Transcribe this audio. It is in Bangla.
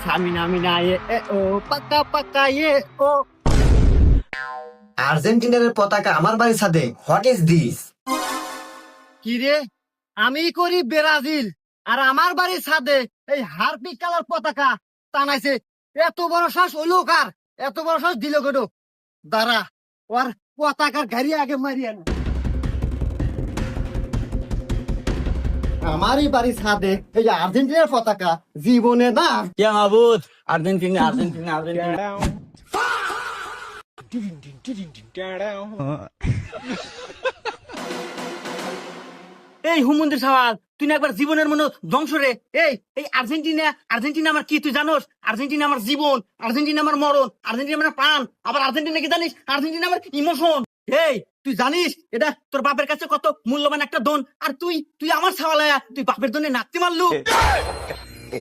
সামিনা মিনা ও পাকা পাকা ও। আর্জেন্টিনার পতাকা আমার বাড়ির সাথে, হোয়াট ইজ দিস? কি রে, আমি করি ব্রাজিল আর আমার বাড়ির ছাদে এই হারপিক কালার পতাকা টানাইছে। এত বড় শ্বাস হইলো কার? এত বড় শ্বাস দিল কেটো? দাঁড়া, ওর পতাকার গাড়ি আগে মারিয়া না। আমারই বাড়ির ছাদে এই যে আর্জেন্টিনার পতাকা, জীবনে না। Ya mabut, Argentina, Argentina, Argentina. এই হুমন্দির সওয়াল, তুই না একবার জীবনের মনে ধ্বংস রে। এই এই আর্জেন্টিনা, আর্জেন্টিনা আমার কি তুই জানোস? আর্জেন্টিনা আমার জীবন, আর্জেন্টিনা আমার মরণ, আর্জেন্টিনা আমার প্রাণ। আবার আর্জেন্টিনা কি জানিস? আর্জেন্টিনা আমার ইমোশন। এই তুই জানিস এটা তোর বাপের কাছে কত মূল্যবান একটা ধন, আর তুই তুই আমার ছাওয়ালায়া তুই বাপের জন্য নাচতে মারলু।